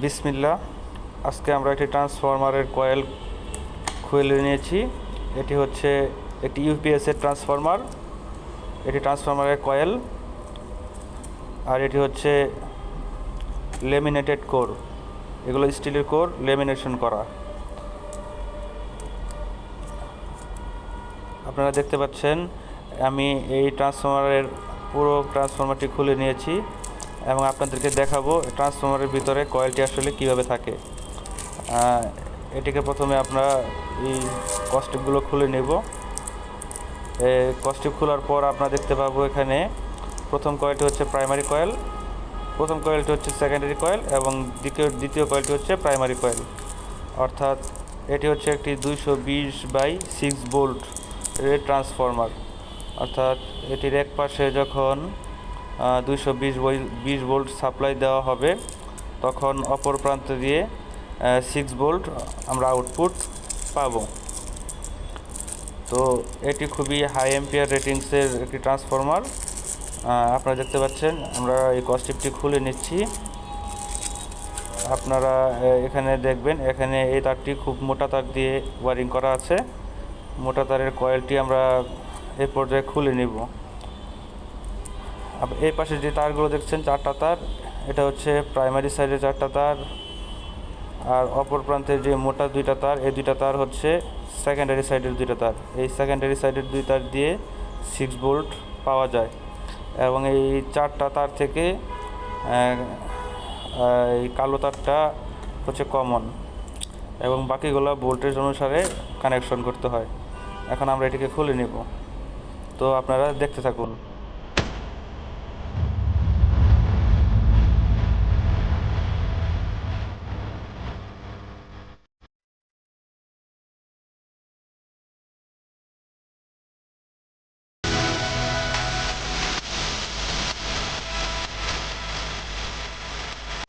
বিসমিল্লাহ। আজকে আমরা একটি ট্রান্সফরমারের কয়েল খুলে নিয়েছি। এটি হচ্ছে একটি ইউপিএসের ট্রান্সফরমার। এটি ট্রান্সফরমারের কয়েল, আর এটি হচ্ছে লেমিনেটেড কোর। এগুলো স্টিলের কোর, লেমিনেশন করা। আপনারা দেখতে পাচ্ছেন আমি এই ট্রান্সফরমারের পুরো ট্রান্সফরমারটি খুলে নিয়েছি এবং আপনাদেরকে দেখাবো ট্রান্সফরমারের ভিতরে কয়েলটি আসলে কীভাবে থাকে। এটিকে প্রথমে আমরা এই কস্টিপগুলো খুলে নেব। কস্টিপ খোলার পর আপনারা দেখতে পাবো এখানে প্রথম কয়েলটি হচ্ছে প্রাইমারি কয়েল, প্রথম কয়েলটি হচ্ছে সেকেন্ডারি কয়েল এবং দ্বিতীয় কয়েলটি হচ্ছে প্রাইমারি কয়েল। অর্থাৎ এটি হচ্ছে একটি 220/6 ভোল্ট ট্রান্সফরমার। অর্থাৎ এটির এক পাশে যখন 220 ভোল্ট সাপ্লাই দেওয়া হবে, তখন অপর প্রান্ত দিয়ে 6 ভোল্ট আমরা আউটপুট পাবো। তো এটি খুবই হাই এম্পিয়ার রেটিংসের একটি ট্রান্সফরমার। আপনারা দেখতে পাচ্ছেন আমরা এই কস্টিপটি খুলে নিচ্ছি। আপনারা এখানে দেখবেন, এখানে এই তারটি খুব মোটা তার দিয়ে ওয়ারিং করা আছে। মোটা তারের কয়েলটি আমরা এই পর্যায়ে খুলে নিব। এই পাশে যে তারগুলো দেখছেন, 4টা তার, এটা হচ্ছে প্রাইমারি সাইডের 4টা তার, আর অপর প্রান্তের যে মোটা 2টা তার, এই 2টা তার হচ্ছে সেকেন্ডারি সাইডের 2টা তার। এই সেকেন্ডারি সাইডের 2 তার দিয়ে 6 ভোল্ট পাওয়া যায় এবং এই 4টা তার থেকে এই কালো তারটা হচ্ছে কমন এবং বাকিগুলো ভোল্টেজ অনুসারে কানেকশন করতে হয়। এখন আমরা এটিকে খুলে নেব, তো আপনারা দেখতে থাকুন।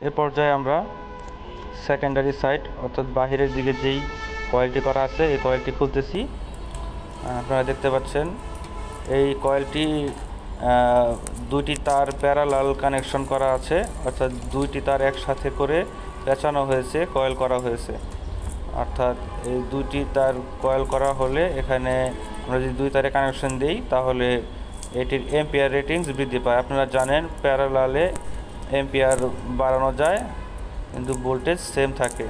এ পর্যায়ে আমরা সেকেন্ডারি সাইড অর্থাৎ বাহিরের দিকে যেই কয়েলটি করা আছে এই কয়েলটি খুলতেছি। আপনারা দেখতে পাচ্ছেন এই কয়েলটি 2টি তার প্যারালাল কানেকশন করা আছে, অর্থাৎ 2টি তার একসাথে করে পেঁচানো হয়েছে, কয়েল করা হয়েছে। অর্থাৎ এই 2টি তার কয়েল করা হলে এখানে আমরা যদি 2 তারে কানেকশন দিই তাহলে এটির এম্পিয়ার রেটিংস বৃদ্ধি পায়। আপনারা জানেন প্যারালালে এম্পিয়ার বাড়ানো যায় কিন্তু ভোল্টেজ সেম থাকে।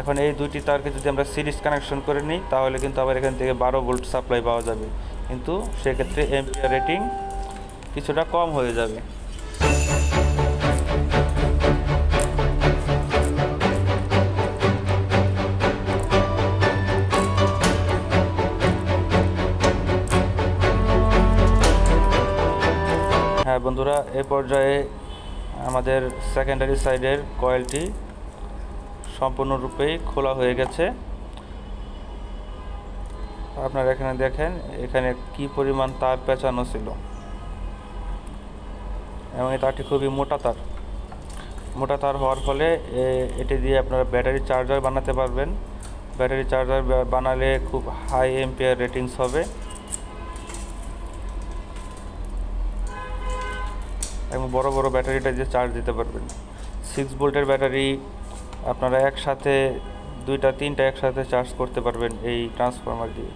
এখন এই 2টি তারকে যদি আমরা সিরিজ কানেকশন করে নিই তাহলে কিন্তু আবার এখান থেকে 12 ভোল্ট সাপ্লাই পাওয়া যাবে, কিন্তু সেক্ষেত্রে এম্পিয়ার রেটিং কিছুটা কম হয়ে যাবে। হ্যাঁ বন্ধুরা, এ পর্যায়ে আমাদের সেকেন্ডারি সাইডের কয়েলটি সম্পূর্ণরূপেই খোলা হয়ে গেছে। আপনারা এখানে দেখেন এখানে কি পরিমাণ তার পেঁচানো ছিল এবং এই তারটি খুবই মোটা তার। মোটা তার হওয়ার ফলে এটি দিয়ে আপনারা ব্যাটারি চার্জার বানাতে পারবেন। ব্যাটারি চার্জার বানালে খুব হাই এম্পিয়ার রেটিংস হবে এবং বড় বড় ব্যাটারিটা দিয়ে চার্জ দিতে পারবেন। 6 ভোল্টের ব্যাটারি আপনারা একসাথে 2টা 3টা একসাথে চার্জ করতে পারবেন এই ট্রান্সফরমার দিয়ে।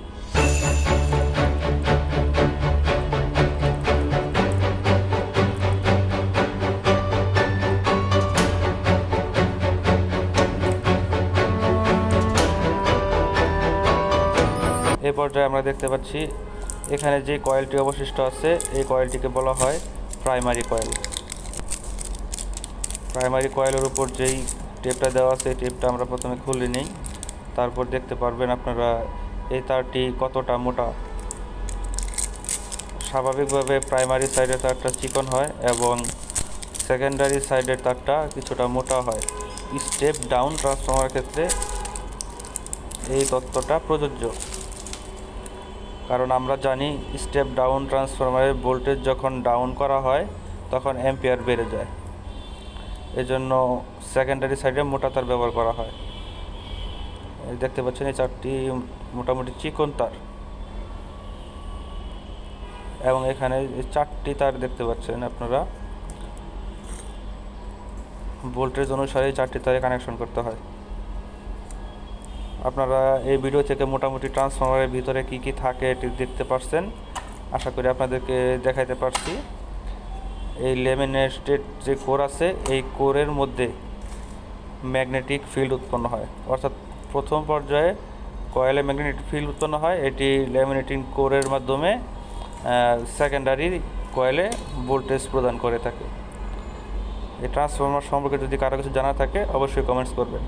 এ পর্যায়ে আমরা দেখতে পাচ্ছি এখানে যে কয়েলটি অবশিষ্ট আছে এই কয়েলটিকে বলা হয় প্রাইমারি কয়েল। প্রাইমারি কয়েলের উপর যেই টেপটা দেওয়া আছে এই টেপটা আমরা প্রথমে খুলে নিই, তারপর দেখতে পারবেন আপনারা এই তারটি কতটা মোটা। স্বাভাবিকভাবে প্রাইমারি সাইডের তারটা চিকন হয় এবং সেকেন্ডারি সাইডের তারটা কিছুটা মোটা হয়। স্টেপ ডাউন ট্রান্সফরমারের ক্ষেত্রে এই তত্ত্বটা প্রযোজ্য, কারণ আমরা জানি স্টেপ ডাউন ট্রান্সফরমারের ভোল্টেজ যখন ডাউন করা হয় তখন অ্যাম্পিয়ার বেড়ে যায়। এজন্য সেকেন্ডারি সাইডে মোটা তার ব্যবহার করা হয়। দেখতে পাচ্ছেন এই 4টি মোটামুটি চিকন তার এবং এখানে 4টি তার দেখতে পাচ্ছেন আপনারা। ভোল্টেজ অনুসারে 4টি তারে কানেকশন করতে হয়। আপনারা এই ভিডিও থেকে মোটামুটি ট্রান্সফরমারের ভিতরে কি কি থাকে এটি দেখতে পাচ্ছেন। আশা করি আপনাদেরকে দেখাইতে পারছি। এই ল্যামিনেটেড যে কোর আছে, এই কোরের মধ্যে ম্যাগনেটিক ফিল্ড উৎপন্ন হয়, অর্থাৎ প্রথম পর্যায়ে কয়েলে ম্যাগনেটিক ফিল্ড উৎপন্ন হয়। এটি ল্যামিনেটিং কোরের মাধ্যমে সেকেন্ডারি কয়েলে ভোল্টেজ প্রদান করে থাকে। এই ট্রান্সফরমার সম্পর্কে যদি কারো কিছু জানা থাকে অবশ্যই কমেন্টস করবেন।